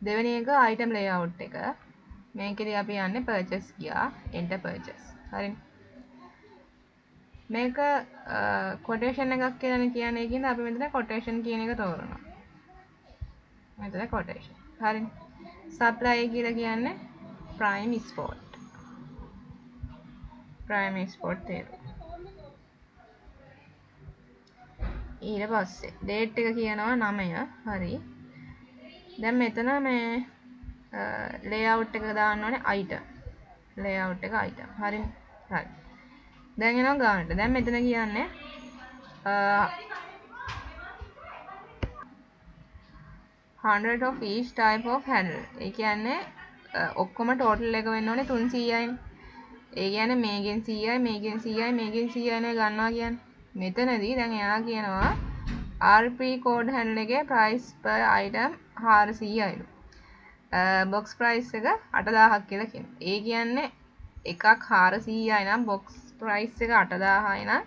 දෙවෙනි එක item layout එක. මේකෙදි අපි යන්නේ purchase ගියා. enter purchase. හරිනේ. මේක quotation එකක් කියලානේ කියන්නේ. ඒකින්ද අපි මෙතන quotation කියන එක තෝරනවා. මෙතන quotation. හරිනේ. supply කියලා කියන්නේ prime export. prime export තේරුම. ඊට පස්සේ date එක කියනවා 9. හරි. දැන් මෙතන මේ layout එක දාන්න ඕනේ item. layout එක item. හරිනේ. හරි. දැන් එනවා ගානට. දැන් මෙතන කියන්නේ 100 of each type of handle. ඒ කියන්නේ ඔක්කොම total එක වෙන්න ඕනේ 300යි. ඒ කියන්නේ මේකෙන් 100යි මේකෙන් 100යි මේකෙන් 100යි නේ ගන්නවා කියන්නේ. මෙතනදී දැන් එයා කියනවා RP code handle එකේ price per item 400යිලු. box price එක 8000ක් කියලා කියනවා. ඒ කියන්නේ එකක් 400යි නම් box price එක 8000යි නම්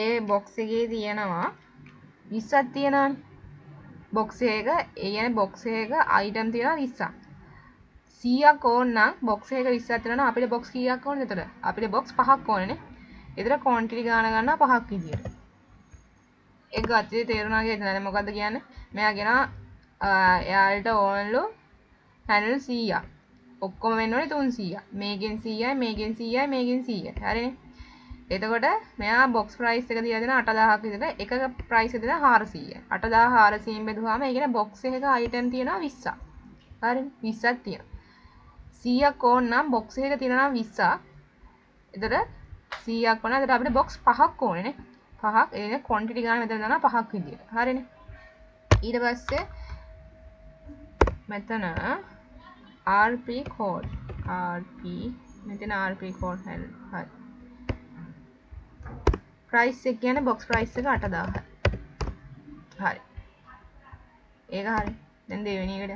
ඒ box එකේ තියෙනවා 20ක් තියෙනවානේ. box එක ඒ කියන්නේ box එක item තියෙනවා 20ක්. 100ක් ඕන නම් box එක 20ක් තියෙනවා නම් අපිට box කීයක් ඕනද එතකොට? අපිට box 5ක් ඕනේනේ. ඒතර quantity ගාන ගන්නවා 5ක් විදියට. ඒක අතේ තේරුණා කියලා දැන් මොකද්ද කියන්නේ? මෙයා කියනවා එයාලට ඕනලු handle 100ක්. ඔක්කොම වෙන්න ඕනේ 300ක්. මේකෙන් 100යි මේකෙන් 100යි මේකෙන් 100යි. හරිනේ. එතකොට මෙයා box price එක දීලා දෙන 8000ක් විතර එකක price එක දෙන 400යි. 8400න් බෙදුවාම ඒ කියන්නේ box එකක item තියෙනවා 20ක්. හරිනේ. 20ක් තියෙනවා. 100ක් ඕන නම් box එකක තියෙනවා 20ක්. එතකොට 100ක් වුණා. එතකොට අපිට box 5ක් ඕනේ නේ. 5ක්. ඒ කියන්නේ quantity ගන්න මෙතන දානවා 5ක් විදියට. හරිනේ. ඊට පස්සේ මෙතන RP code මෙතන RP code හරි. price එක කියන්නේ box price එක 8000යි. හරි. ඒක හරි. දැන් දෙවෙනි එකට.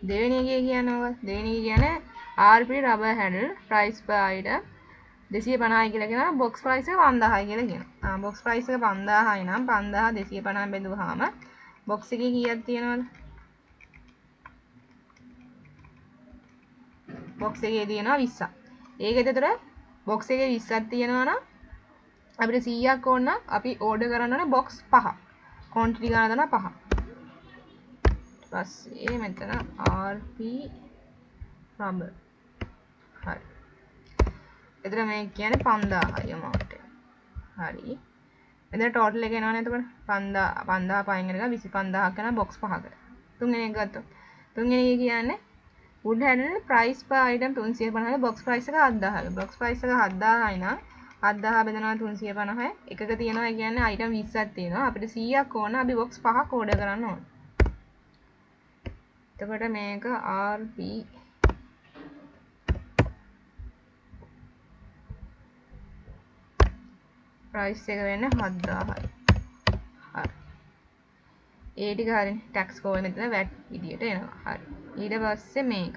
දෙවෙනි එකේ කියන්නේ මොකක්ද? දෙවෙනි එක කියන්නේ RP rubber handle price per item 250යි කියලා කියනවා. box price එක 5000යි කියලා කියනවා. box price එක 5000යි නම් 5000 250 බෙදුවාම box එකේ කීයක් තියෙනවද? box එකේ තියෙනවා 20ක්. ඒකෙද ඒතර box එකේ 20ක් තියෙනවා නම් අපිට 100ක් ඕන නම් අපි ඕඩර් කරන්න ඕනේ box 5ක්. quantity ගන්න දනවා 5ක්. ඊපස්සේ මෙතන RP rubber. හරි. එතන මේ කියන්නේ 5000යි amount එක. හරි. එතන total එක එනවනේ එතකොට 5000 පයින් එනක 25000ක් යනවා box 5කට. තුන්වෙනි එක ගත්තොත්. තුන්වෙනි එක කියන්නේ wood handle price per item 350 box price එක 7000යි. box price එක 7000යි නම් 7000 බෙදනවා 350 එකක තියෙනවා. ඒ කියන්නේ item 20ක් තියෙනවා. අපිට 100ක් ඕන. අපි box 5ක් ඕඩර් කරන්න ඕන. එතකොට මේක RP price එක වෙන්නේ 7000යි. හරි. ඒ ටික හරිනේ. tax කෝල් මෙතන VAT විදියට එනවා. හරි. ඊට පස්සේ මේක